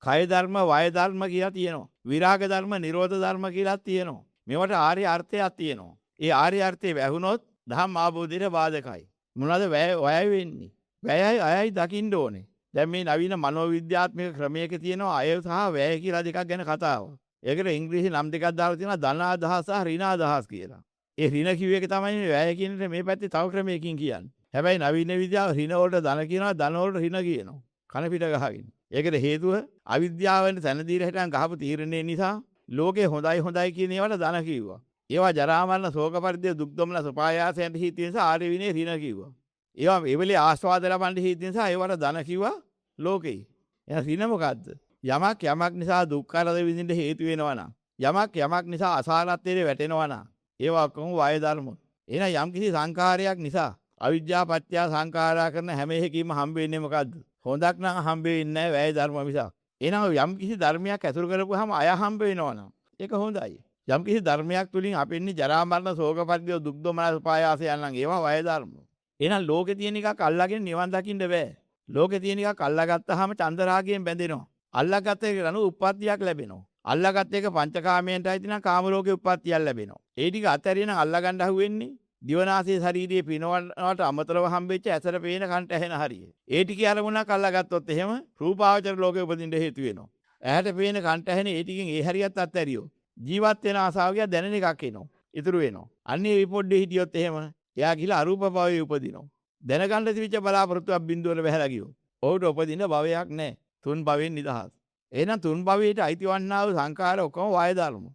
කය ධර්ම, වය ධර්ම කියලා තියෙනවා. විරාග ධර්ම, නිරෝධ ධර්ම කියලා තියෙනවා. මේවට ආර්ය අර්ථයක් තියෙනවා. ඒ ආර්ය අර්ථය වැහුනොත් ධම්ම ආબોධයට බාධකයි. මොනවද වැය වෙන්නේ? වැයයි අයයි දකින්න ඕනේ. දැන් මේ නවීන මනෝවිද්‍යාත්මක ක්‍රමයක තියෙනවා අය සහ වැය කියලා දෙකක් ගැන කතාවක්. ඒකට ඉංග්‍රීසි නම් දෙකක් දාලා තියෙනවා ධනාදහස් සහ ඍණාදහස් කියලා. ඒ ඍණ කිව්ව එක තමයි වැය කියන එක මේ පැත්තේ තව ක්‍රමයකින් කියන්නේ. හැබැයි නවීන විද්‍යාව ඍණ වලට ධන කියනවා, ධන වලට ඍණ කියනවා. කන පිට ගහගෙන. ඒකට හේතුව අවිද්‍යාවෙන් තන දීලා හිටන් ගහපු තීරණය නිසා ලෝකේ හොඳයි කියන ඒවාට ධන කිව්වා. ඒවා ජරා මරණ ශෝක පරිදේ දුක් දුම්නස සුපායාසයන් හිතේ නිසා ආර්ය විනය ඍණ කිව්වා. ඒවා ඒ වෙලේ ආස්වාද ලබන්න හිතේ නිසා ඒවට ධන කිව්වා ලෝකේ. එහෙනම් ඍණ මොකද්ද? යමක් නිසා දුක් කරද විඳින්න හේතු වෙනවා නම්, යමක් නිසා අසාරත්වයට වැටෙනවා නම්, ඒවා කොහොම වය ධර්ම. එහෙනම් යම් කිසි සංකාරයක් නිසා අවිද්‍යාව පත්‍ය සංඛාරා කරන හැම එකකීම හම්බ වෙන්නේ මොකද්ද? හොඳක් නම් හම්බ වෙන්නේ නැහැ වැය ධර්ම මිසක්. එහෙනම් යම් කිසි ධර්මයක් ඇසුරු කරපුවාම අය හම්බ වෙනවා නම් ඒක හොඳයි. යම් කිසි ධර්මයක් තුලින් අපෙන්නේ ජරා මරණ ශෝක පරිදේ දුක් දුමනස් උපායාසයන් නම් ඒවා වය ධර්ම. එහෙනම් ලෝකේ තියෙන එකක් අල්ලාගෙන නිවන් දකින්න බෑ. ලෝකේ තියෙන එකක් අල්ලාගත්තාම චන්දරාගයෙන් බැඳෙනවා. අල්ලාගත්ත එක අනුව උප්පත්තියක් ලැබෙනවා. අල්ලාගත්ත එක පංචකාමයෙන්ට ඇති නම් කාම ලෝකේ උප්පත්තියක් ලැබෙනවා. ඒ ටික අතහැරියනම් අල්ලාගන්න අහුවෙන්නේ දිවනාසයේ ශරීරයේ පිනවන්නට අමතරව හම්බෙච්ච ඇසට පේන කන්ට ඇහෙන හරිය. ඒ ටිකේ අරමුණක් අල්ලාගත්තොත් එහෙම රූපාවචර ලෝකෙ උපදින්න හේතු වෙනවා. ඇහැට පේන කන්ට ඇහෙන ඒ ටිකෙන් ඒ හරියත් අත්හැරියෝ. ජීවත් වෙන ආසාව කිය දැනෙන එකක් එනවා. ඉතුරු වෙනවා. අන්නේ විපොඩ්ඩේ හිටියොත් එහෙම එයා ගිහලා අරූප භවයේ උපදිනවා. දැනගන්න තිබිච්ච බලාපොරොත්තුවක් බිඳුවර වැහැලා ගියෝ. ඔහුට උපදින්න භවයක් නැහැ. තුන් භවයෙන් නිදහස්. එහෙනම් තුන් භවයට අයිතිවන්නා වූ සංඛාර ඔක්කොම වාය ධර්ම.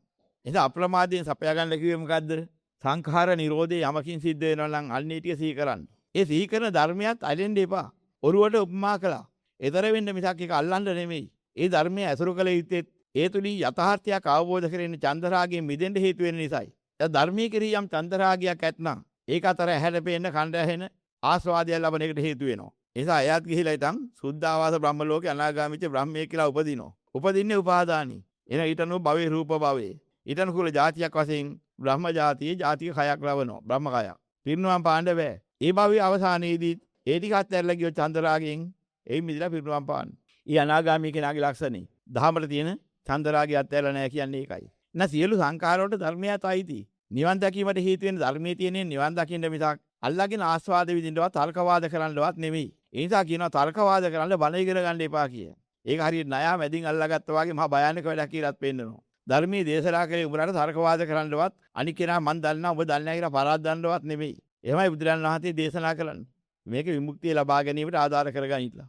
එහෙනම් අප්‍රමාදයෙන් සපයා ගන්න කිව්වේ මොකද්ද? සංඛාර නිරෝධේ යමකින් සිද්ධ වෙනවා නම් අන්නේ ටික සිහි කරන්න. ඒ සිහි කරන ධර්මයක් අලෙන්න එපා. ඔරුවට උපමා කළා. ඒතර වෙන්න මිසක් ඒක අල්ලන්න නෙමෙයි. ඒ ධර්මයේ ඇසුරු කළ යුත්තේ ඒ තුලින් යථාර්ථයක් අවබෝධ කරගෙන චන්දරාගයෙන් මිදෙන්න හේතු වෙන නිසායි. දැන් ධර්මයේ කිරී යම් චන්දරාගයක් ඇත්නම් ඒක අතර ඇහැට පේන්න කණ්ඩ ඇහෙන ආස්වාදය ලබන එකට හේතු වෙනවා. ඒ නිසා එයාත් ගිහිලා ඉතින් සුද්ධාවාස බ්‍රහ්ම ලෝකේ අනාගාමීච්ච බ්‍රහ්මයේ කියලා උපදිනවා. උපදින්නේ උපාදානි. එන ඊටනෝ භවේ රූප භවේ. ඊටන කුල જાතියක් වශයෙන් බ්‍රහ්ම જાතියේ જાතික කයක් ලබනවා. බ්‍රහ්ම කයක්. පිරිනුවම් පාන්න බෑ. ඒ භවයේ අවසානයේදී ඒ ටික අත්හැරලා ගියොත් චන්දරාගයෙන් එයි මිදලා පිරිනුවම් පාන්න. ඊ අනාගාමී කෙනාගේ ලක්ෂණේ. දහමට තියෙන චන්දරාගය අත්හැරලා නැහැ කියන්නේ ඒකයි. නැ සියලු සංඛාර වලට ධර්මයට අයිති. නිවන් දැකීමට හේතු වෙන ධර්මයේ තියෙන නිවන් දකින්න මිසක් අල්ලාගෙන ආස්වාද විඳින්නවත් තර්කවාද කරන්නවත් නෙමෙයි. ඒ නිසා කියනවා තර්කවාද කරන්න බණ ඉගෙන ගන්න එපා කිය. ඒක හරියට ණයා මැදින් අල්ලාගත්තා වගේ මහා භයානක වැඩක් කියලාත් පෙන්නනවා. ධර්මයේ දේශනා කරේ උඹලට තර්කවාද කරන්නවත් අනික් කෙනා මන් දන්නා ඔබ දන්නේ නැහැ කියලා පරාද්දන්නවත් නෙමෙයි. එහෙමයි බුදුරන් වහන්සේ දේශනා කරන්නේ. මේක විමුක්තිය ලබා ගැනීමට ආධාර කරගනිట్లా.